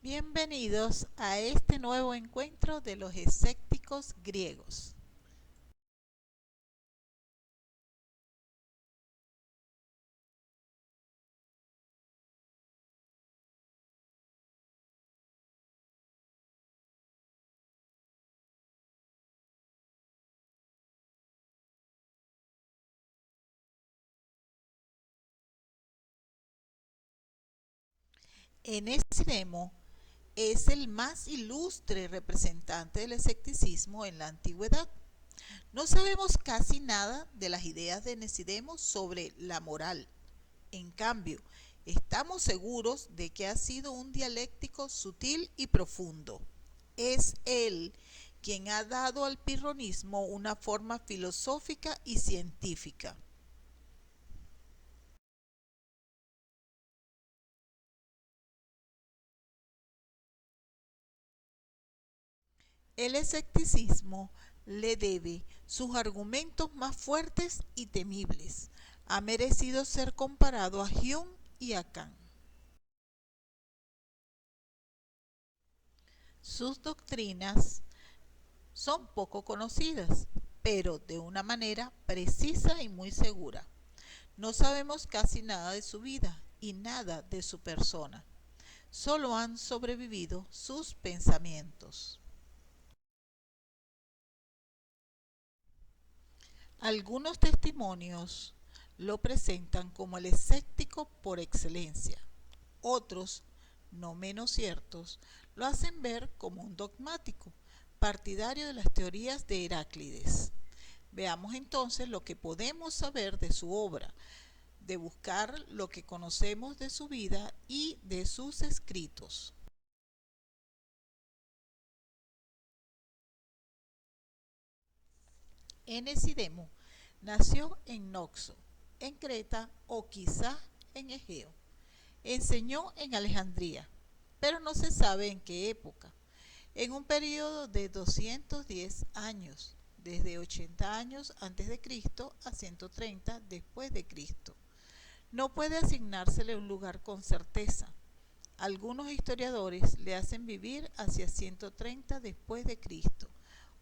Bienvenidos a este nuevo encuentro de los escépticos griegos. Enesimo es el más ilustre representante del escepticismo en la antigüedad. No sabemos casi nada de las ideas de Enesidemo sobre la moral. En cambio, estamos seguros de que ha sido un dialéctico sutil y profundo. Es él quien ha dado al pirronismo una forma filosófica y científica. El escepticismo le debe sus argumentos más fuertes y temibles. Ha merecido ser comparado a Hume y a Kant. Sus doctrinas son poco conocidas, pero de una manera precisa y muy segura. No sabemos casi nada de su vida y nada de su persona. Solo han sobrevivido sus pensamientos. Algunos testimonios lo presentan como el escéptico por excelencia. Otros, no menos ciertos, lo hacen ver como un dogmático, partidario de las teorías de Heráclides. Veamos entonces lo que podemos saber de su obra, de buscar lo que conocemos de su vida y de sus escritos. Enesidemo nació en Noxo, en Creta o quizá en Egeo. Enseñó en Alejandría, pero no se sabe en qué época. En un periodo de 210 años, desde 80 años antes de Cristo a 130 después de Cristo. No puede asignársele un lugar con certeza. Algunos historiadores le hacen vivir hacia 130 después de Cristo,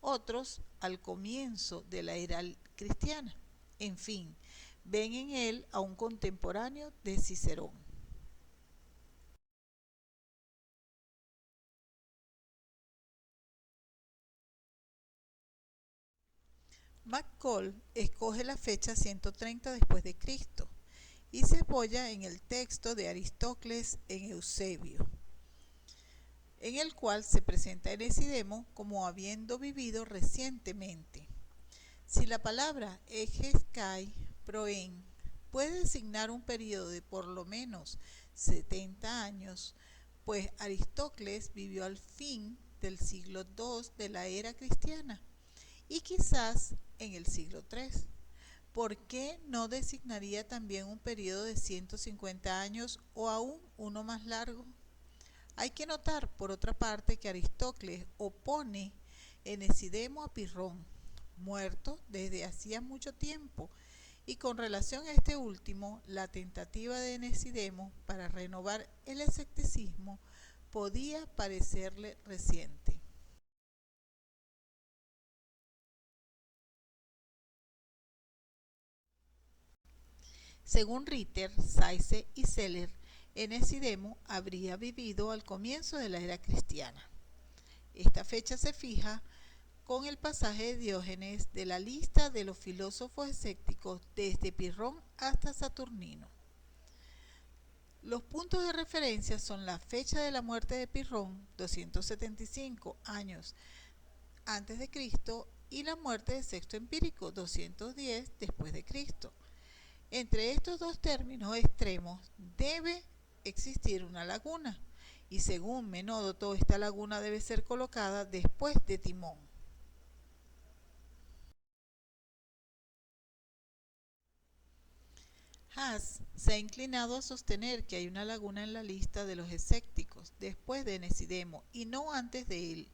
otros al comienzo de la era cristiana. En fin, ven en él a un contemporáneo de Cicerón. McCall escoge la fecha 130 después de Cristo y se apoya en el texto de Aristócles en Eusebio, en el cual se presenta a Enesidemo como habiendo vivido recientemente. Si la palabra egeskai proen puede designar un periodo de por lo menos 70 años, pues Aristócles vivió al fin del siglo II de la era cristiana y quizás en el siglo III. ¿Por qué no designaría también un periodo de 150 años o aún uno más largo? Hay que notar, por otra parte, que Aristócles opone Enesidemo a Pirrón, muerto desde hacía mucho tiempo, y con relación a este último, la tentativa de Enesidemo para renovar el escepticismo podía parecerle reciente. Según Ritter, Sayce y Seller, Enesidemo habría vivido al comienzo de la era cristiana. Esta fecha se fija con el pasaje de Diógenes de la lista de los filósofos escépticos desde Pirrón hasta Saturnino. Los puntos de referencia son la fecha de la muerte de Pirrón, 275 años antes de Cristo, y la muerte de Sexto Empírico, 210 después de Cristo. Entre estos dos términos extremos debe existir una laguna, y según Menódoto, esta laguna debe ser colocada después de Timón. Haas se ha inclinado a sostener que hay una laguna en la lista de los escépticos después de Enesidemo y no antes de él.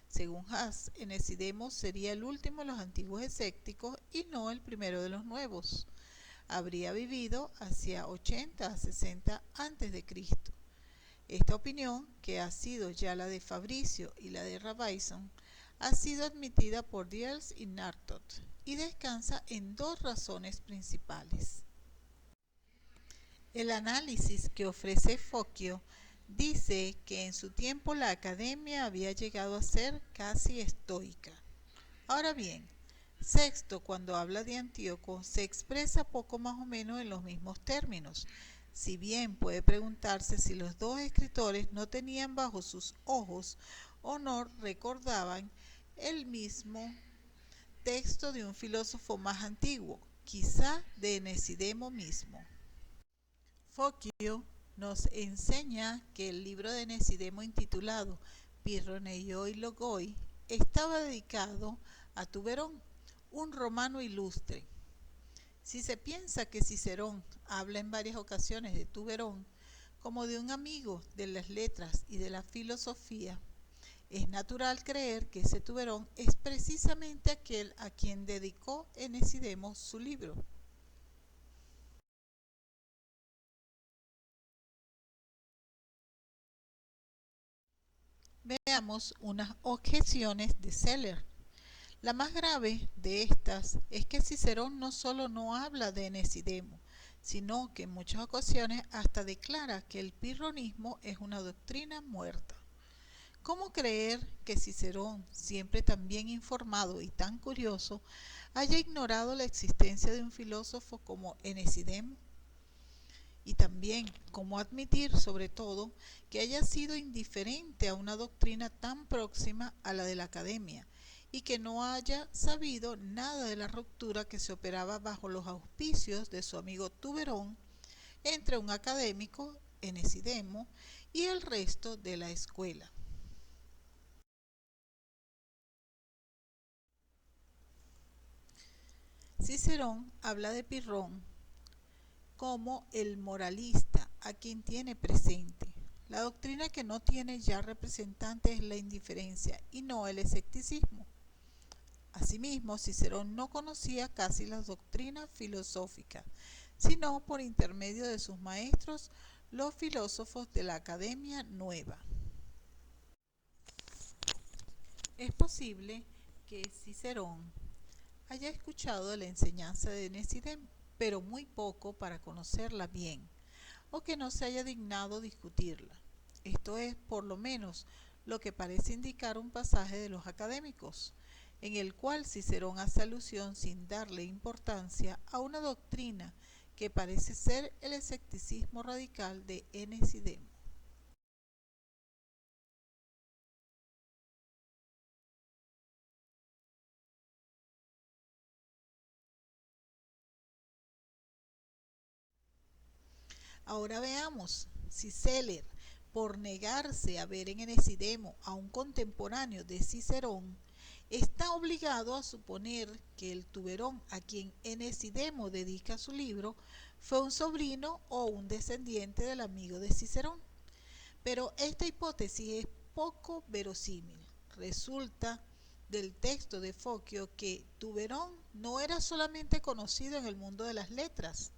Según Haas, Enesidemo sería el último de los antiguos escépticos y no el primero de los nuevos. Habría vivido hacia 80 a 60 antes de Cristo. Esta opinión, que ha sido ya la de Fabricio y la de Rabison, ha sido admitida por Diels y Nartot y descansa en dos razones principales. El análisis que ofrece Focchio dice que en su tiempo la academia había llegado a ser casi estoica. Ahora bien, Sexto, cuando habla de Antíoco, se expresa poco más o menos en los mismos términos. Si bien puede preguntarse si los dos escritores no tenían bajo sus ojos o no recordaban el mismo texto de un filósofo más antiguo, quizá de Enesidemo mismo. Focchio nos enseña que el libro de Enesidemo intitulado Pirroneioi Logoi estaba dedicado a Tuberón, un romano ilustre. Si se piensa que Cicerón habla en varias ocasiones de Tuberón como de un amigo de las letras y de la filosofía, es natural creer que ese Tuberón es precisamente aquel a quien dedicó Enesidemo su libro. Veamos unas objeciones de Seller. La más grave de estas es que Cicerón no solo no habla de Enesidemo, sino que en muchas ocasiones hasta declara que el pirronismo es una doctrina muerta. ¿Cómo creer que Cicerón, siempre tan bien informado y tan curioso, haya ignorado la existencia de un filósofo como Enesidemo? Y también cómo admitir, sobre todo, que haya sido indiferente a una doctrina tan próxima a la de la academia y que no haya sabido nada de la ruptura que se operaba bajo los auspicios de su amigo Tuberón entre un académico, Enesidemo, y el resto de la escuela. Cicerón habla de Pirrón como el moralista, a quien tiene presente. La doctrina que no tiene ya representante es la indiferencia y no el escepticismo. Asimismo, Cicerón no conocía casi las doctrinas filosóficas, sino por intermedio de sus maestros, los filósofos de la Academia Nueva. Es posible que Cicerón haya escuchado la enseñanza de Enesidemo, pero muy poco para conocerla bien, o que no se haya dignado discutirla. Esto es, por lo menos, lo que parece indicar un pasaje de los académicos, en el cual Cicerón hace alusión sin darle importancia a una doctrina que parece ser el escepticismo radical de Enesidemo. Ahora veamos si Seller, por negarse a ver en Enesidemo a un contemporáneo de Cicerón, está obligado a suponer que el Tuberón a quien Enesidemo dedica su libro fue un sobrino o un descendiente del amigo de Cicerón. Pero esta hipótesis es poco verosímil. Resulta del texto de Focchio que Tuberón no era solamente conocido en el mundo de las letras,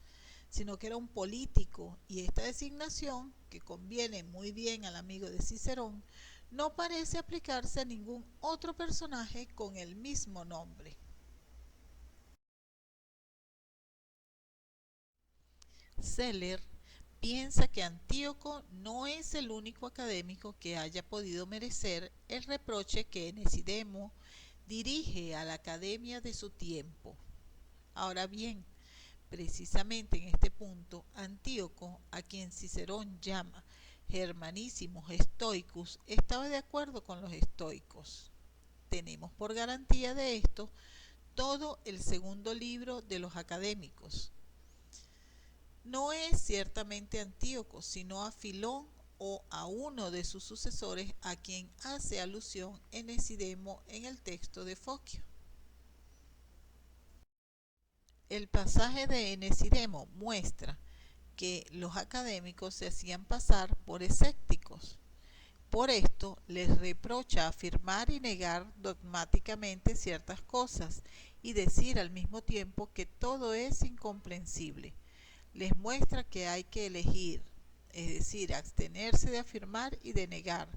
sino que era un político, y esta designación, que conviene muy bien al amigo de Cicerón, no parece aplicarse a ningún otro personaje con el mismo nombre. Seller piensa que Antíoco no es el único académico que haya podido merecer el reproche que Enesidemo dirige a la academia de su tiempo. Ahora bien, precisamente en este punto, Antíoco, a quien Cicerón llama Germanísimos Stoicus, estaba de acuerdo con los estoicos. Tenemos por garantía de esto todo el segundo libro de los académicos. No es ciertamente Antíoco, sino a Filón o a uno de sus sucesores a quien hace alusión Enesidemo en el texto de Focchio. El pasaje de Enesidemo muestra que los académicos se hacían pasar por escépticos. Por esto les reprocha afirmar y negar dogmáticamente ciertas cosas y decir al mismo tiempo que todo es incomprensible. Les muestra que hay que elegir es decir, abstenerse de afirmar y de negar,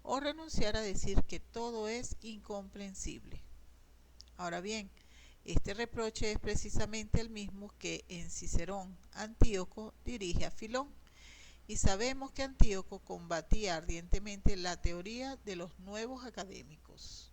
o renunciar a decir que todo es incomprensible. Ahora bien, este reproche es precisamente el mismo que en Cicerón Antíoco dirige a Filón, y sabemos que Antíoco combatía ardientemente la teoría de los nuevos académicos.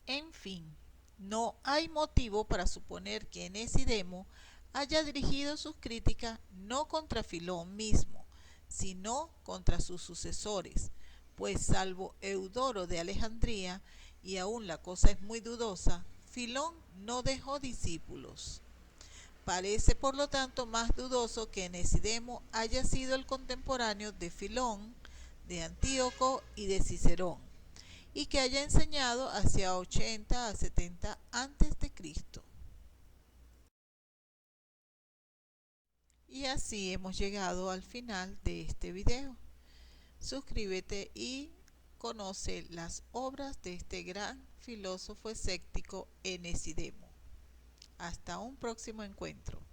En fin, no hay motivo para suponer que Enesidemo haya dirigido sus críticas no contra Filón mismo, sino contra sus sucesores, pues salvo Eudoro de Alejandría, y aún la cosa es muy dudosa, Filón no dejó discípulos. Parece por lo tanto más dudoso que Enesidemo haya sido el contemporáneo de Filón, de Antíoco y de Cicerón, y que haya enseñado hacia 80 a 70 antes de Cristo. Y así hemos llegado al final de este video. Suscríbete y conoce las obras de este gran filósofo escéptico Enesidemo. Hasta un próximo encuentro.